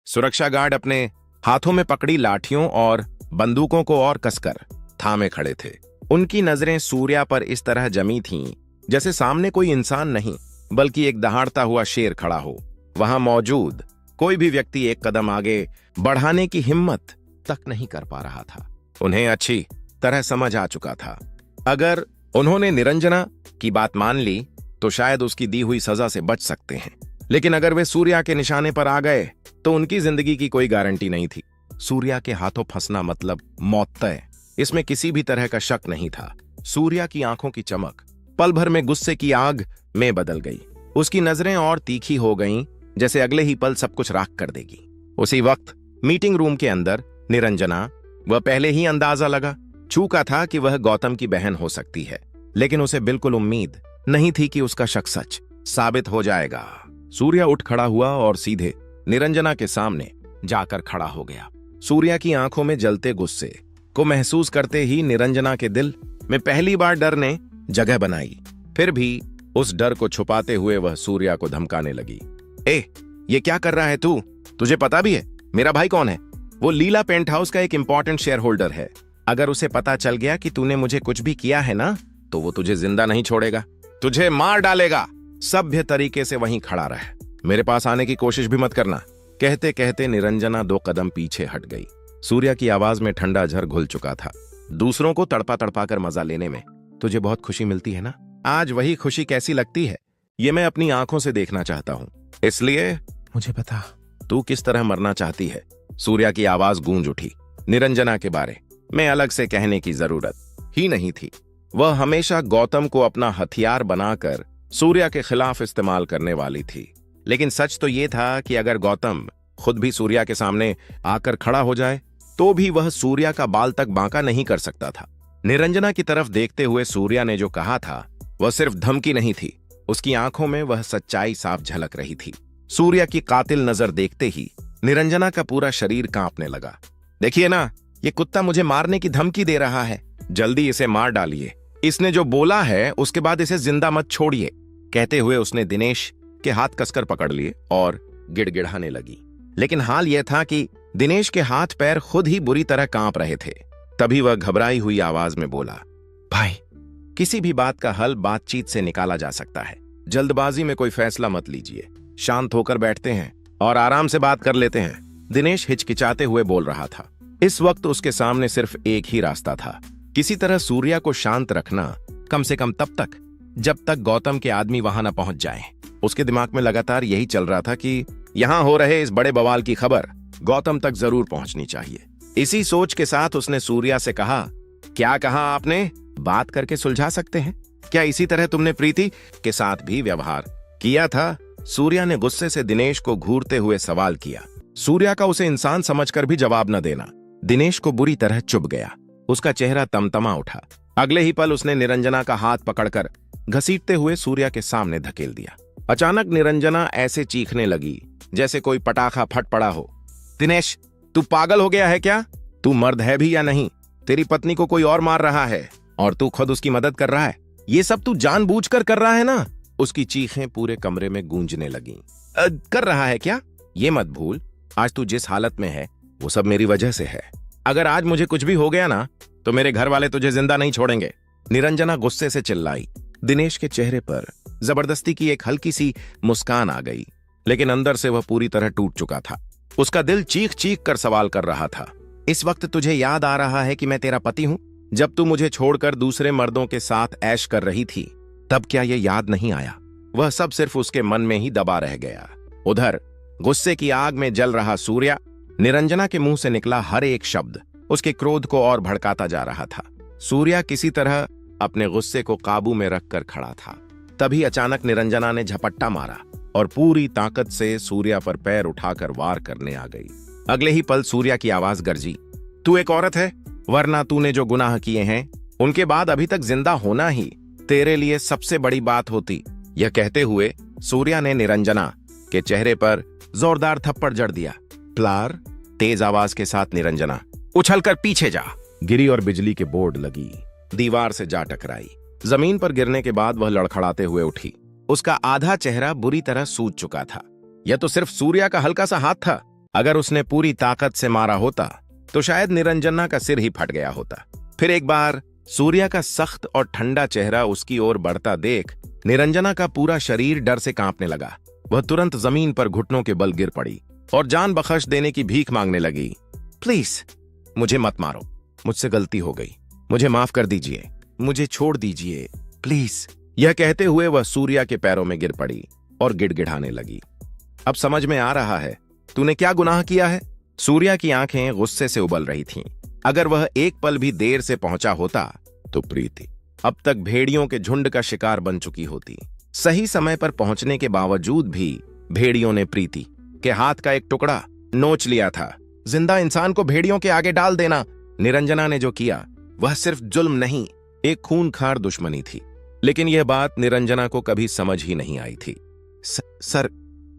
सुरक्षा गार्ड अपने हाथों में पकड़ी लाठियों और बंदूकों को और कसकर थामे खड़े थे। उनकी नजरें सूर्या पर इस तरह जमी थीं जैसे सामने कोई इंसान नहीं बल्कि एक दहाड़ता हुआ शेर खड़ा हो। वहां मौजूद कोई भी व्यक्ति एक कदम आगे बढ़ाने की हिम्मत तक नहीं कर पा रहा था। उन्हें अच्छी तरह समझ आ चुका था, अगर उन्होंने निरंजना की बात मान ली तो शायद उसकी दी हुई सजा से बच सकते हैं, लेकिन अगर वे सूर्या के निशाने पर आ गए तो उनकी जिंदगी की कोई गारंटी नहीं थी। सूर्या के हाथों फंसना मतलब मौत तय, इसमें किसी भी तरह का शक नहीं था। सूर्या की आंखों की चमक पल भर में गुस्से की आग में बदल गई। उसकी नजरें और तीखी हो गईं, जैसे अगले ही पल सब कुछ राख कर देगी। उसी वक्त मीटिंग रूम के अंदर निरंजना, वह पहले ही अंदाजा लगा चूका था कि वह गौतम की बहन हो सकती है, लेकिन उसे बिल्कुल उम्मीद नहीं थी कि उसका शक सच साबित हो जाएगा। सूर्या उठ खड़ा हुआ और सीधे निरंजना के सामने जाकर खड़ा हो गया। सूर्या की आंखों में जलते गुस्से को महसूस करते ही निरंजना के दिल में पहली बार डर ने जगह बनाई। फिर भी उस डर को छुपाते हुए वह सूर्या को धमकाने लगी। ये क्या कर रहा है तू? तुझे पता भी है मेरा भाई कौन है? वो लीला पेंट हाउस का एक इंपॉर्टेंट शेयर होल्डर है। अगर उसे पता चल गया कि तूने मुझे कुछ भी किया है ना, तो वो तुझे जिंदा नहीं छोड़ेगा, तुझे मार डालेगा। सभ्य तरीके से वहीं खड़ा रह, मेरे पास आने की कोशिश भी मत करना। कहते कहते निरंजना 2 कदम पीछे हट गई। सूर्या की आवाज में ठंडा झर घुल चुका था। दूसरों को तड़पा तड़पा कर मजा लेने में तुझे बहुत खुशी मिलती है ना? आज वही खुशी कैसी लगती है ये मैं अपनी आंखों से देखना चाहता हूं, इसलिए मुझे बता तू किस तरह मरना चाहती है। सूर्या की आवाज गूंज उठी। निरंजना के बारे में अलग से कहने की जरूरत ही नहीं थी। वह हमेशा गौतम को अपना हथियार बनाकर सूर्या के खिलाफ इस्तेमाल करने वाली थी, लेकिन सच तो यह था कि अगर गौतम खुद भी सूर्या के सामने आकर खड़ा हो जाए तो भी वह सूर्या का बाल तक बांका नहीं कर सकता था। निरंजना की तरफ देखते हुए सूर्या ने जो कहा था वह सिर्फ धमकी नहीं थी, उसकी आंखों में वह सच्चाई साफ झलक रही थी। सूर्या की कातिल नजर देखते ही निरंजना का पूरा शरीर कांपने लगा। देखिए ना, ये कुत्ता मुझे मारने की धमकी दे रहा है, जल्दी इसे मार डालिए। इसने जो बोला है उसके बाद इसे जिंदा मत छोड़िए। कहते हुए उसने दिनेश के हाथ कसकर पकड़ लिए और गिड़गिड़ाने लगी। लेकिन हाल यह था कि दिनेश के हाथ पैर खुद ही बुरी तरह कांप रहे थे। तभी वह घबराई हुई आवाज में बोला, भाई, किसी भी बात का हल बातचीत से निकाला जा सकता है। जल्दबाजी में कोई फैसला मत लीजिए, शांत होकर बैठते हैं और आराम से बात कर लेते हैं। दिनेश हिचकिचाते हुए बोल रहा था। इस वक्त उसके सामने सिर्फ एक ही रास्ता था, किसी तरह सूर्या को शांत रखना, कम से कम तब तक जब तक गौतम के आदमी वहां न पहुंच जाएं। उसके दिमाग में लगातार यही चल रहा था कि यहां हो रहे इस बड़े बवाल की खबर गौतम तक जरूर पहुंचनी चाहिए। इसी सोच के साथ उसने सूर्या से कहा, क्या कहा आपने? बात करके सुलझा सकते हैं। क्या इसी तरह तुमने प्रीति के साथ भी व्यवहार किया था? सूर्या ने गुस्से से दिनेश को घूरते हुए सवाल किया। सूर्या का उसे इंसान समझकर भी जवाब न देना दिनेश को बुरी तरह चुभ गया। उसका चेहरा तमतमा उठा। अगले ही पल उसने निरंजना का हाथ पकड़कर घसीटते हुए सूर्या के सामने धकेल दिया। अचानक निरंजना ऐसे चीखने लगी जैसे कोई पटाखा फट पड़ा हो। दिनेश, तू पागल हो गया है क्या? तू मर्द है भी या नहीं? तेरी पत्नी को कोई और मार रहा है और तू खुद उसकी मदद कर रहा है। ये सब तू जानबूझकर कर रहा है ना? उसकी चीखें पूरे कमरे में गूंजने लगीं। कर रहा है क्या? ये मत भूल, आज तू जिस हालत में है वो सब मेरी वजह से है। अगर आज मुझे कुछ भी हो गया ना तो मेरे घर वाले तुझे जिंदा नहीं छोड़ेंगे। निरंजना गुस्से से चिल्लाई। दिनेश के चेहरे पर जबरदस्ती की एक हल्की सी मुस्कान आ गई, लेकिन अंदर से वह पूरी तरह टूट चुका था। उसका दिल चीख चीख कर सवाल कर रहा था, इस वक्त तुझे याद आ रहा है कि मैं तेरा पति हूं? जब तू मुझे छोड़कर दूसरे मर्दों के साथ ऐश कर रही थी तब क्या यह याद नहीं आया? वह सब सिर्फ उसके मन में ही दबा रह गया। उधर गुस्से की आग में जल रहा सूर्या, निरंजना के मुंह से निकला हर एक शब्द उसके क्रोध को और भड़काता जा रहा था। सूर्या किसी तरह अपने गुस्से को काबू में रखकर खड़ा था। तभी अचानक निरंजना ने झपट्टा मारा और पूरी ताकत से सूर्या पर पैर उठाकर वार करने आ गई। अगले ही पल सूर्या की आवाज गरजी, तू एक औरत है, वरना तूने जो गुनाह किए हैं उनके बाद अभी तक जिंदा होना ही तेरे लिए सबसे बड़ी बात होती। यह कहते हुए सूर्या ने निरंजना के चेहरे पर जोरदार थप्पड़ जड़ दिया। प्लार, तेज आवाज के साथ निरंजना उछलकर पीछे जा गिरी और बिजली के बोर्ड लगी, दीवार से जा टकराई। जमीन पर गिरने के बाद वह लड़खड़ाते हुए उठी। उसका आधा चेहरा बुरी तरह सूज चुका था। यह तो सिर्फ सूर्या का हल्का सा हाथ था अगर उसने पूरी ताकत से मारा होता तो शायद निरंजना का सिर ही फट गया होता। फिर एक बार सूर्या का सख्त और ठंडा चेहरा उसकी ओर बढ़ता देख निरंजना का पूरा शरीर डर से कांपने लगा। वह तुरंत जमीन पर घुटनों के बल गिर पड़ी और जान बख्श देने की भीख मांगने लगी। प्लीज मुझे मत मारो, मुझसे गलती हो गई, मुझे माफ कर दीजिए, मुझे छोड़ दीजिए प्लीज। यह कहते हुए वह सूर्या के पैरों में गिर पड़ी और गिड़गिड़ाने लगी। अब समझ में आ रहा है तूने क्या गुनाह किया है। सूर्या की आंखें गुस्से से उबल रही थीं। अगर वह एक पल भी देर से पहुंचा होता तो प्रीति अब तक भेड़ियों के झुंड का शिकार बन चुकी होती। सही समय पर पहुंचने के बावजूद भी भेड़ियों ने प्रीति के हाथ का एक टुकड़ा नोच लिया था। जिंदा इंसान को भेड़ियों के आगे डाल देना निरंजना ने जो किया वह सिर्फ जुल्म नहीं, एक खूनखार दुश्मनी थी। लेकिन यह बात निरंजना को कभी समझ ही नहीं आई थी। सर,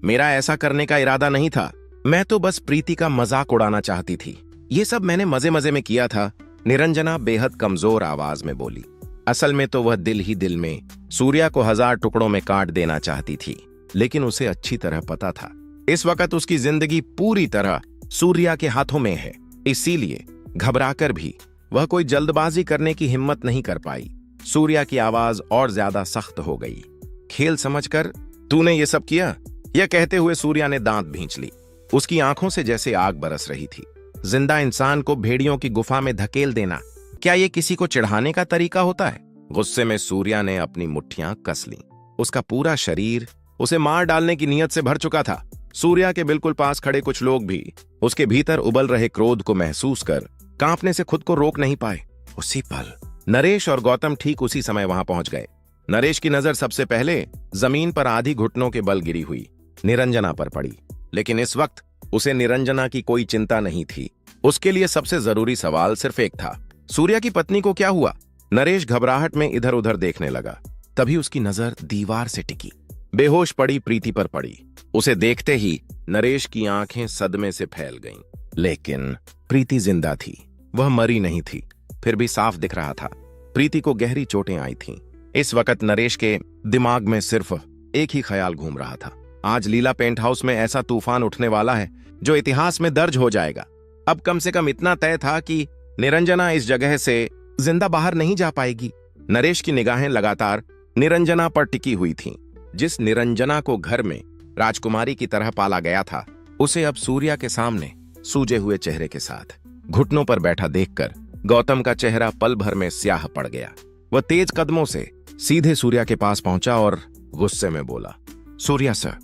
मेरा ऐसा करने का इरादा नहीं था, मैं तो बस प्रीति का मजाक उड़ाना चाहती थी। ये सब मैंने मजे मजे में किया था, निरंजना बेहद कमजोर आवाज में बोली। असल में तो वह दिल ही दिल में सूर्या को 1000 टुकड़ों में काट देना चाहती थी, लेकिन उसे अच्छी तरह पता था इस वक्त उसकी जिंदगी पूरी तरह सूर्या के हाथों में है। इसीलिए घबराकर भी वह कोई जल्दबाजी करने की हिम्मत नहीं कर पाई। सूर्या की आवाज और ज्यादा सख्त हो गई। खेल समझकर तूने ये सब किया? यह कहते हुए सूर्या ने दांत भींच ली। उसकी आंखों से जैसे आग बरस रही थी। जिंदा इंसान को भेड़ियों की गुफा में धकेल देना, क्या यह किसी को चिढ़ाने का तरीका होता है? गुस्से में सूर्या ने अपनी मुट्ठियां कस लीं। उसका पूरा शरीर उसे मार डालने की नीयत से भर चुका था। सूर्या के बिल्कुल पास खड़े कुछ लोग भी उसके भीतर उबल रहे क्रोध को महसूस कर कांपने से खुद को रोक नहीं पाए। उसी पल नरेश और गौतम ठीक उसी समय वहां पहुंच गए। नरेश की नजर सबसे पहले जमीन पर आधी घुटनों के बल गिरी हुई निरंजना पर पड़ी, लेकिन इस वक्त उसे निरंजना की कोई चिंता नहीं थी। उसके लिए सबसे जरूरी सवाल सिर्फ एक था, सूर्या की पत्नी को क्या हुआ? नरेश घबराहट में इधर उधर देखने लगा। तभी उसकी नजर दीवार से टिकी। बेहोश पड़ी प्रीति पर पड़ी। उसे देखते ही नरेश की आंखें सदमे से फैल गईं। लेकिन प्रीति जिंदा थी, वह मरी नहीं थी। फिर भी साफ दिख रहा था प्रीति को गहरी चोटें आई थीं। इस वक्त नरेश के दिमाग में सिर्फ एक ही ख्याल घूम रहा था, आज लीला पेंट हाउस में ऐसा तूफान उठने वाला है जो इतिहास में दर्ज हो जाएगा। अब कम से कम इतना तय था कि निरंजना इस जगह से जिंदा बाहर नहीं जा पाएगी। नरेश की निगाहें लगातार निरंजना पर टिकी हुई थीं। जिस निरंजना को घर में राजकुमारी की तरह पाला गया था, उसे अब सूर्या के सामने सूजे हुए चेहरे के साथ घुटनों पर बैठा देखकर गौतम का चेहरा पल भर में स्याह पड़ गया। वह तेज कदमों से सीधे सूर्या के पास पहुंचा और गुस्से में बोला, सूर्या सर,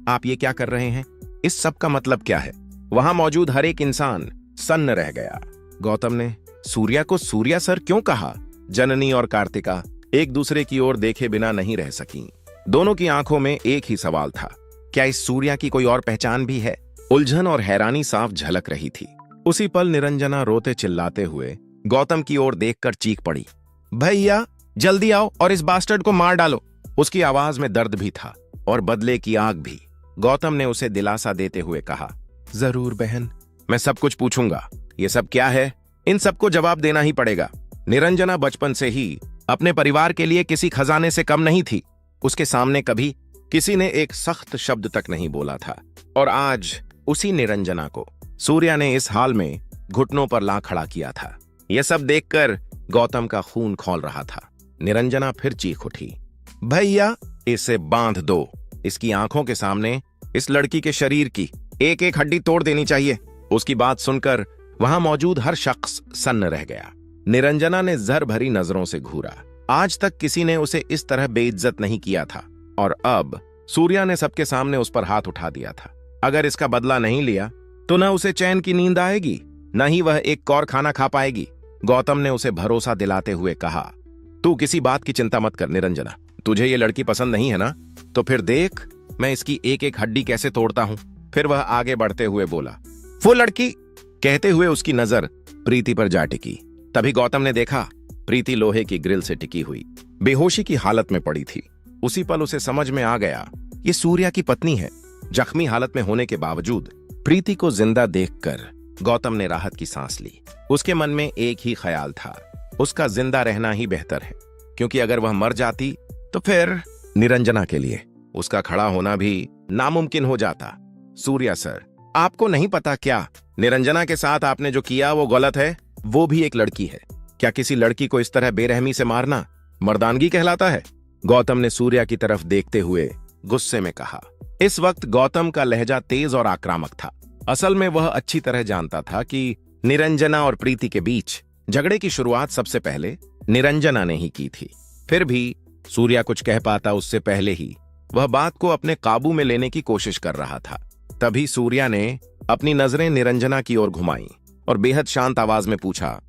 आप ये क्या कर रहे हैं? इस सब का मतलब क्या है? वहां मौजूद हर एक इंसान सन्न रह गया। गौतम ने सूर्या को सूर्या सर क्यों कहा? जननी और कार्तिका एक दूसरे की ओर देखे बिना नहीं रह सकी। दोनों की आंखों में एक ही सवाल था, क्या इस सूर्या की कोई और पहचान भी है? उलझन और हैरानी साफ झलक रही थी। उसी पल निरंजना रोते चिल्लाते हुए गौतम की ओर देखकर चीख पड़ी, भैया जल्दी आओ और इस बास्टर्ड को मार डालो। उसकी आवाज में दर्द भी था और बदले की आग भी। गौतम ने उसे दिलासा देते हुए कहा, जरूर बहन, मैं सब कुछ पूछूंगा। ये सब क्या है? इन सबको जवाब देना ही पड़ेगा। निरंजना बचपन से ही अपने परिवार के लिए किसी खजाने से कम नहीं थी। उसके सामने कभी किसी ने एक सख्त शब्द तक नहीं बोला था, और आज उसी निरंजना को सूर्या ने इस हाल में घुटनों पर ला खड़ा किया था। यह सब देखकर गौतम का खून खौल रहा था। निरंजना फिर चीख उठी, भैया इसे बांध दो। इसकी आंखों के सामने इस लड़की के शरीर की एक एक हड्डी तोड़ देनी चाहिए। उसकी बात सुनकर वहां मौजूद हर शख्स सन्न रह गया। निरंजना ने जर भरी नजरों से घूरा। आज तक किसी ने उसे इस तरह बेइज्जत नहीं किया था, और अब सूर्या ने सबके सामने उस पर हाथ उठा दिया था। अगर इसका बदला नहीं लिया तो न उसे चैन की नींद आएगी, न ही वह एक और खाना खा पाएगी। गौतम ने उसे भरोसा दिलाते हुए कहा, तू किसी बात की चिंता मत कर निरंजना, तुझे ये लड़की पसंद नहीं है ना? तो फिर देख मैं इसकी एक एक हड्डी कैसे तोड़ता हूं। फिर वह आगे बढ़ते हुए बोला, वो लड़की। कहते हुए उसकी नजर प्रीति पर जा टिकी। तभी गौतम ने देखा प्रीति लोहे की ग्रिल से टिकी हुई बेहोशी की हालत में पड़ी थी। उसी पल उसे समझ में आ गया, ये सूर्या की पत्नी है। जख्मी हालत में होने के बावजूद प्रीति को जिंदा देखकर गौतम ने राहत की सांस ली। उसके मन में एक ही ख्याल था, उसका जिंदा रहना ही बेहतर है, क्योंकि अगर वह मर जाती तो फिर निरंजना के लिए उसका खड़ा होना भी नामुमकिन हो जाता। सूर्या सर, आपको नहीं पता क्या, निरंजना के साथ आपने जो किया वो गलत है। वो भी एक लड़की है। क्या किसी लड़की को इस तरह बेरहमी से मारना मर्दानगी कहलाता है? गौतम ने सूर्या की तरफ देखते हुए गुस्से में कहा। इस वक्त गौतम का लहजा तेज और आक्रामक था। असल में वह अच्छी तरह जानता था कि निरंजना और प्रीति के बीच झगड़े की शुरुआत सबसे पहले निरंजना ने ही की थी। फिर भी सूर्या कुछ कह पाता उससे पहले ही वह बात को अपने काबू में लेने की कोशिश कर रहा था। तभी सूर्या ने अपनी नजरें निरंजना की ओर घुमाई और बेहद शांत आवाज में पूछा,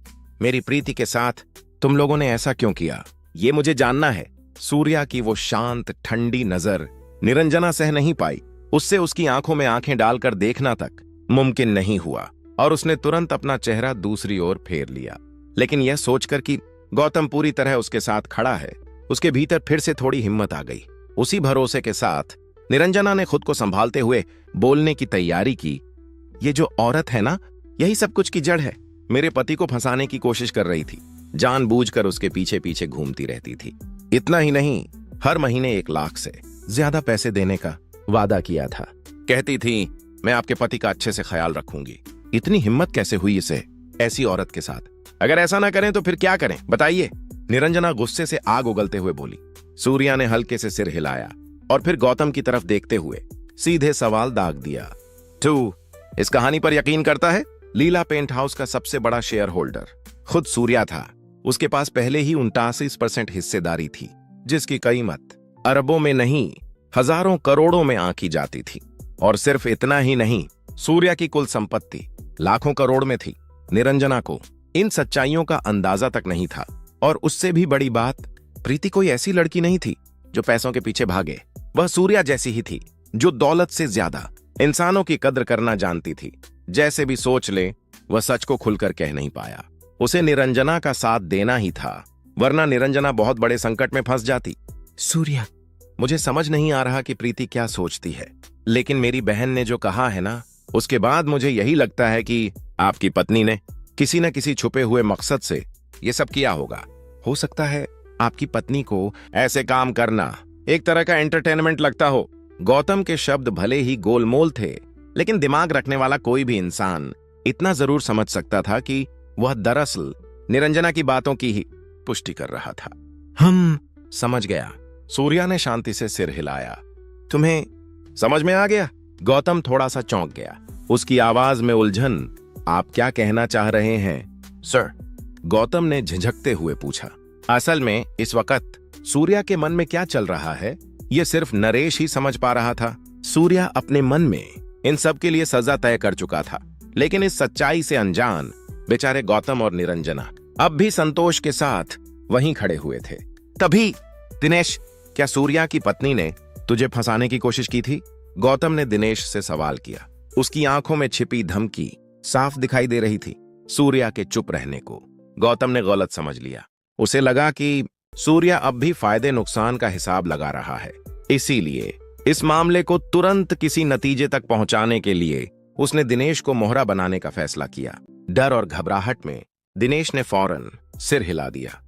मेरी प्रीति के साथ तुम लोगों ने ऐसा क्यों किया? ये मुझे जानना है। सूर्या की वो शांत ठंडी नजर निरंजना सह नहीं पाई। उससे उसकी आंखों में आंखें डालकर देखना तक मुमकिन नहीं हुआ और उसने तुरंत अपना चेहरा दूसरी ओर फेर लिया। लेकिन यह सोचकर कि गौतम पूरी तरह उसके साथ खड़ा है, उसके भीतर फिर से थोड़ी हिम्मत आ गई। उसी भरोसे के साथ निरंजना ने खुद को संभालते हुए बोलने की तैयारी की, ये जो औरत है ना, यही सब कुछ की जड़ है। मेरे पति को फंसाने की कोशिश कर रही थी, जानबूझकर उसके पीछे पीछे घूमती रहती थी। इतना ही नहीं, हर महीने 1 लाख से ज्यादा पैसे देने का वादा किया था। कहती थी मैं आपके पति का अच्छे से ख्याल रखूंगी। इतनी हिम्मत कैसे हुई इसे ऐसी औरत के साथ? अगर ऐसा ना करें तो फिर क्या करें बताइए? निरंजना गुस्से से आग उगलते हुए बोली। सूर्या ने हल्के से सिर हिलाया और फिर गौतम की तरफ देखते हुए सीधे सवाल दाग दिया, तू इस कहानी पर यकीन करता है? लीला पेंट हाउस का सबसे बड़ा शेयर होल्डर खुद सूर्या था। उसके पास पहले ही 89% हिस्सेदारी थी, जिसकी कीमत अरबों में नहीं हजारों करोड़ों में आंकी जाती थी। और सिर्फ इतना ही नहीं, सूर्या की कुल संपत्ति लाखों करोड़ में थी। निरंजना को इन सच्चाइयों का अंदाजा तक नहीं था। और उससे भी बड़ी बात, प्रीति कोई ऐसी लड़की नहीं थी जो पैसों के पीछे भागे। वह सूर्या जैसी ही थी, जो दौलत से ज्यादा इंसानों की कद्र करना जानती थी। जैसे भी सोच ले, वह सच को खुलकर कह नहीं पाया। उसे निरंजना का साथ देना ही था, वरना निरंजना बहुत बड़े संकट में फंस जाती। सूर्या, मुझे समझ नहीं आ रहा कि प्रीति क्या सोचती है, लेकिन मेरी बहन ने जो कहा है ना, उसके बाद मुझे यही लगता है कि आपकी पत्नी ने किसी न किसी छुपे हुए मकसद से ये सब किया होगा। हो सकता है आपकी पत्नी को ऐसे काम करना एक तरह का एंटरटेनमेंट लगता हो। गौतम के शब्द भले ही गोलमोल थे, लेकिन दिमाग रखने वाला कोई भी इंसान इतना जरूर समझ सकता था कि वह दरअसल निरंजना की बातों की ही पुष्टि कर रहा था। हम समझ गया। सूर्या ने शांति से सिर हिलाया। तुम्हें समझ में आ गया? गौतम थोड़ा सा चौंक गया। उसकी आवाज में उलझन। आप क्या कहना चाह रहे हैं सर? गौतम ने झिझकते हुए पूछा। असल में इस वक्त सूर्या के मन में क्या चल रहा है, यह सिर्फ नरेश ही समझ पा रहा था। सूर्या अपने मन में इन सब के लिए सजा तय कर चुका था, लेकिन इस सच्चाई से अनजान बेचारे गौतम और निरंजना अब भी संतोष के साथ वहीं खड़े हुए थे। तभी, दिनेश, क्या सूर्या की पत्नी ने तुझे फंसाने की कोशिश की थी? गौतम ने दिनेश से सवाल किया। उसकी आंखों में छिपी धमकी साफ दिखाई दे रही थी। सूर्या के चुप रहने को गौतम ने गलत समझ लिया। उसे लगा कि सूर्या अब भी फायदे नुकसान का हिसाब लगा रहा है। इसीलिए इस मामले को तुरंत किसी नतीजे तक पहुंचाने के लिए उसने दिनेश को मोहरा बनाने का फैसला किया। डर और घबराहट में दिनेश ने फौरन सिर हिला दिया।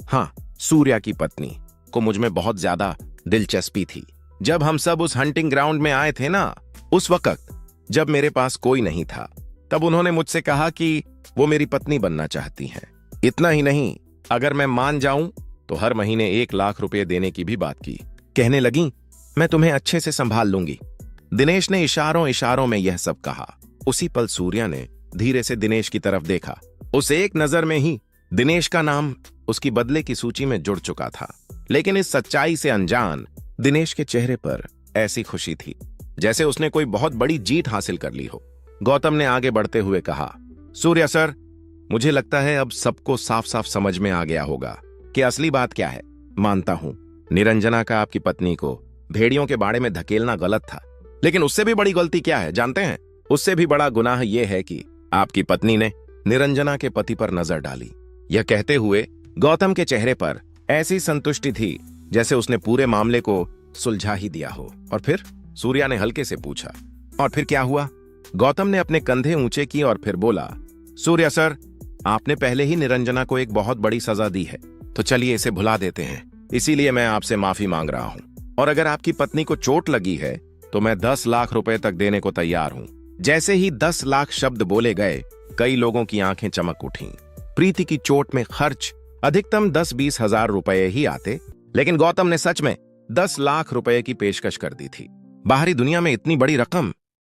हाँ, सूर्या की पत्नी को मुझ में बहुत ज्यादा दिलचस्पी थी। जब हम सब उस हंटिंग ग्राउंड में आए थे ना, उस वक्त जब मेरे पास कोई नहीं था, तब उन्होंने मुझसे कहा कि वो मेरी पत्नी बनना चाहती हैं। इतना ही नहीं, अगर मैं मान जाऊं तो हर महीने 1 लाख रुपए देने की भी बात की। कहने लगी, मैं तुम्हें अच्छे से संभाल लूंगी। दिनेश ने इशारों इशारों में यह सब कहा। उसी पल सूर्या ने धीरे से दिनेश की तरफ देखा। उस एक नजर में ही दिनेश का नाम उसकी बदले की सूची में जुड़ चुका था। लेकिन इस सच्चाई से अनजान दिनेश के चेहरे पर ऐसी खुशी थी जैसे उसने कोई बहुत बड़ी जीत हासिल कर ली हो। गौतम ने आगे बढ़ते हुए कहा, सूर्या सर, मुझे लगता है अब सबको साफ साफ समझ में आ गया होगा कि असली बात क्या है। मानता हूं, निरंजना का आपकी पत्नी को भेड़ियों के बाड़े में धकेलना गलत था, लेकिन उससे भी बड़ी गलती क्या है जानते हैं? उससे भी बड़ा गुनाह यह है कि आपकी पत्नी ने निरंजना के पति पर नजर डाली। यह कहते हुए गौतम के चेहरे पर ऐसी संतुष्टि थी जैसे उसने पूरे मामले को सुलझा ही दिया हो। और फिर? सूर्या ने हल्के से पूछा। और फिर क्या हुआ? गौतम ने अपने कंधे ऊंचे किए और फिर बोला, सूर्या सर, आपने पहले ही निरंजना को एक बहुत बड़ी सजा दी है, तो चलिए इसे भुला देते हैं। इसीलिए मैं आपसे माफी मांग रहा हूं। और अगर आपकी पत्नी को चोट लगी है तो मैं 10 लाख रुपए तक देने को तैयार हूं। जैसे ही 10 लाख शब्द बोले गए, कई लोगों की आंखें चमक उठीं। प्रीति की चोट में खर्च अधिकतम 10-20 हजार रुपए ही आते, लेकिन गौतम ने सच में 10 लाख रुपए की पेशकश कर दी थी। बाहरी दुनिया में इतनी बड़ी रकम